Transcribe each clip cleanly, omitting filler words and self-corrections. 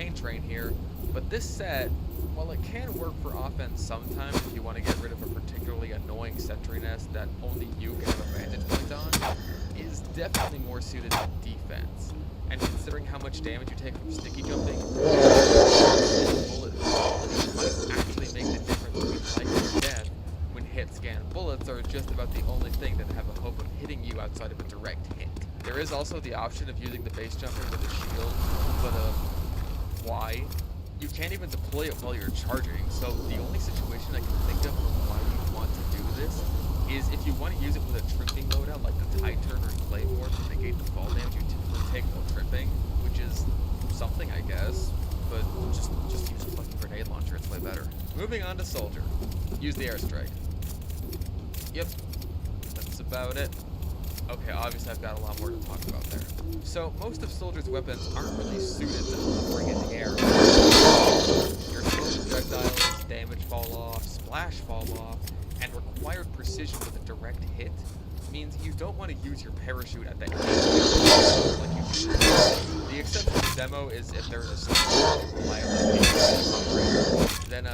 pain train here, but this set, while it can work for offense sometimes if you want to get rid of a particularly annoying sentry nest that only you can have a vantage point on, is definitely more suited to defense. And considering how much damage you take from sticky jumping, bullet might actually make the difference between life and death when hit scan bullets are just about the only thing that have a hope of hitting you outside of a direct hit. There is also the option of using the base jumper with a shield, but why? You can't even deploy it while you're charging, so the only situation I can think of why you want to do this is if you want to use it with a tripping loadout like the Tide Turn or Claymore to negate the fall damage you typically take while tripping, which is something I guess, but just use a fucking grenade launcher, it's way better. Moving on to Soldier. Use the airstrike. Yep, that's about it. Okay, obviously I've got a lot more to talk about there. So, most of Soldier's weapons aren't really suited to hovering in the air. Your slow projectiles, damage fall off, splash fall off, and required precision with a direct hit means you don't want to use your parachute at the end like you do. The exception to demo is if there's a sniper then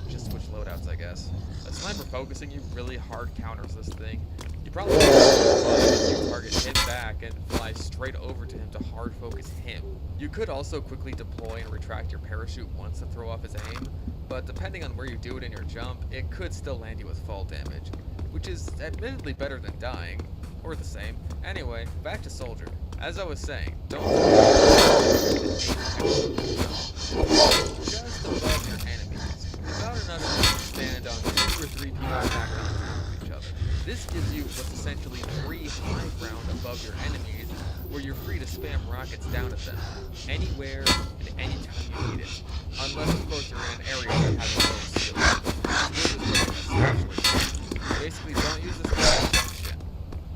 just switch loadouts, I guess. A sniper focusing you really hard counters this thing. You probably you target him back and fly straight over to him to hard focus him. You could also quickly deploy and retract your parachute once to throw off his aim, but depending on where you do it in your jump, it could still land you with fall damage, which is admittedly better than dying, or the same. Anyway, back to Soldier. As I was saying, don't just above your enemies, about enough to stand on 2 or 3 people back on top of each other. This gives you what's essentially free high ground above your enemies, where you're free to spam rockets down at them, anywhere and anytime you need it. Unless, of course, you're in an area that has a low skill. Basically, don't use this for Junction.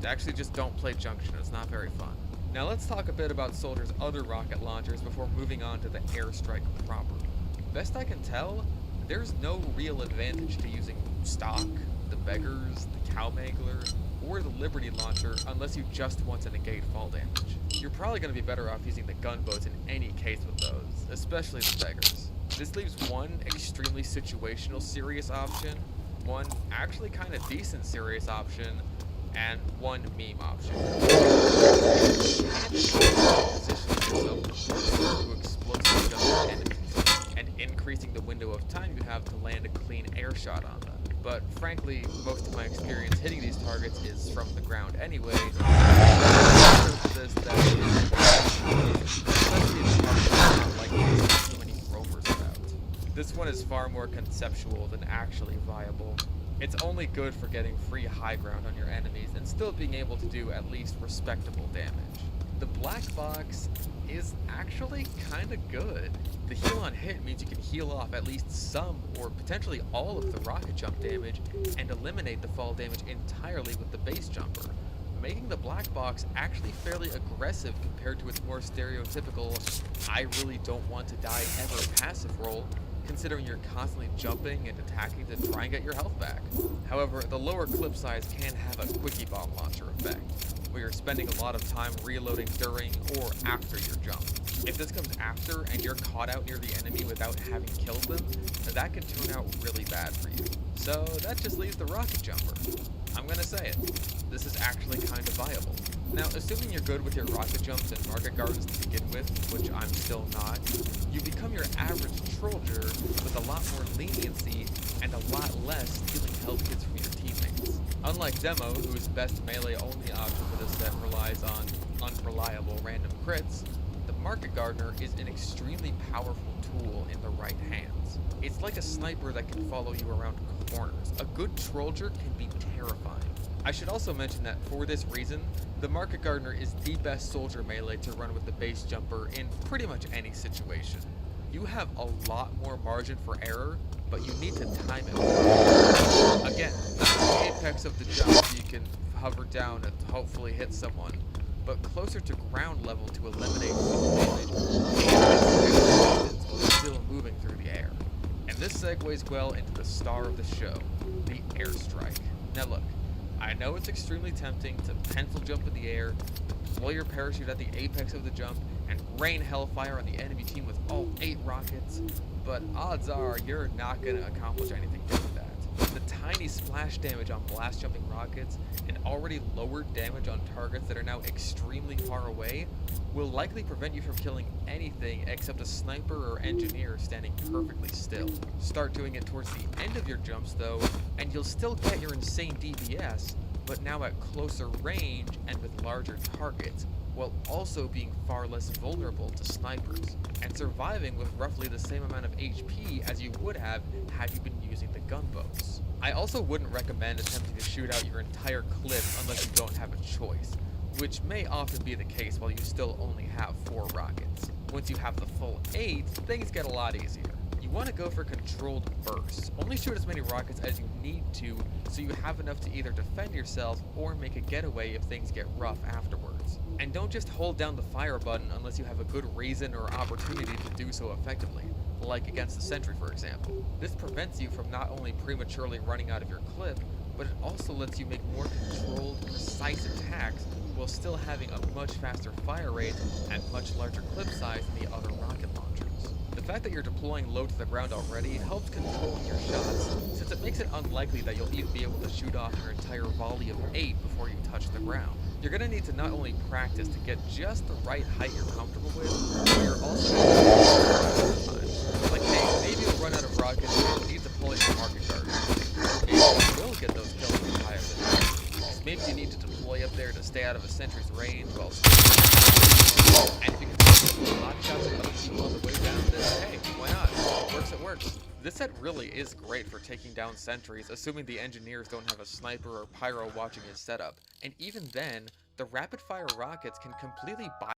Actually, just don't play Junction, it's not very fun. Now let's talk a bit about Soldier's other rocket launchers before moving on to the airstrike proper. Best I can tell, there's no real advantage to using stock, the Beggars, the Cowmangler, or the Liberty launcher unless you just want to negate fall damage. You're probably going to be better off using the gunboats in any case with those, especially the Beggars. This leaves one extremely situational serious option, one actually kind of decent serious option, and one meme option. To explosive jump enemies, and increasing the window of time you have to land a clean air shot on them. But frankly, most of my experience hitting these targets is from the ground anyway. This one is far more conceptual than actually viable. It's only good for getting free high ground on your enemies and still being able to do at least respectable damage. The black box is actually kinda good. The heal on hit means you can heal off at least some or potentially all of the rocket jump damage and eliminate the fall damage entirely with the base jumper, making the black box actually fairly aggressive compared to its more stereotypical I really don't want to die ever passive role, considering you're constantly jumping and attacking to try and get your health back. However, the lower clip size can have a quickie bomb launcher effect, where you're spending a lot of time reloading during or after your jump. If this comes after and you're caught out near the enemy without having killed them, that can turn out really bad for you. So that just leaves the rocket jumper. I'm gonna say it, this is actually kind of viable. Now, assuming you're good with your rocket jumps and market gardens to begin with, which I'm still not, you become your average Trollger with a lot more leniency and a lot less stealing health kits from your teammates. Unlike Demo, whose best melee only option for this set relies on unreliable random crits, the Market Gardener is an extremely powerful tool in the right hands. It's like a sniper that can follow you around corners. A good Trollger can be terrifying. I should also mention that for this reason, the Market Gardener is the best soldier melee to run with the base jumper in pretty much any situation. You have a lot more margin for error, but you need to time it well. Again, not the apex of the jump so you can hover down and hopefully hit someone, but closer to ground level to eliminate fall damage while still moving through the air. And this segues well into the star of the show, the airstrike. Now look, I know it's extremely tempting to pencil jump in the air, deploy your parachute at the apex of the jump, and rain hellfire on the enemy team with all 8 rockets, but odds are you're not going to accomplish anything doing that. The tiny splash damage on blast jumping rockets and already lowered damage on targets that are now extremely far away will likely prevent you from killing anything except a sniper or engineer standing perfectly still. Start doing it towards the end of your jumps though, and you'll still get your insane DPS, but now at closer range and with larger targets, while also being far less vulnerable to snipers, and surviving with roughly the same amount of HP as you would have had you been using the gunboats. I also wouldn't recommend attempting to shoot out your entire clip unless you don't have a choice, which may often be the case while you still only have 4 rockets. Once you have the full 8, things get a lot easier. You want to go for controlled bursts. Only shoot as many rockets as you need to, so you have enough to either defend yourself or make a getaway if things get rough afterwards. And don't just hold down the fire button unless you have a good reason or opportunity to do so effectively, like against the sentry for example. This prevents you from not only prematurely running out of your clip, but it also lets you make more controlled, precise attacks while still having a much faster fire rate and much larger clip size than the other rocket launchers. The fact that you're deploying low to the ground already helps controlling your shots, since it makes it unlikely that you'll even be able to shoot off your entire volley of 8 before you touch the ground. You're going to need to not only practice to get just the right height you're comfortable with, but you're also going to time. Like, hey, maybe you'll run out of rockets and you need to pull in your market guard. Maybe you will get those kills with higher than maybe you need to deploy up there to stay out of a sentry's range while and if you can take a lot of shots at other people on the way down, then hey, why not? It works, it works. This set really is great for taking down sentries, assuming the engineers don't have a sniper or pyro watching his setup. And even then, the rapid fire rockets can completely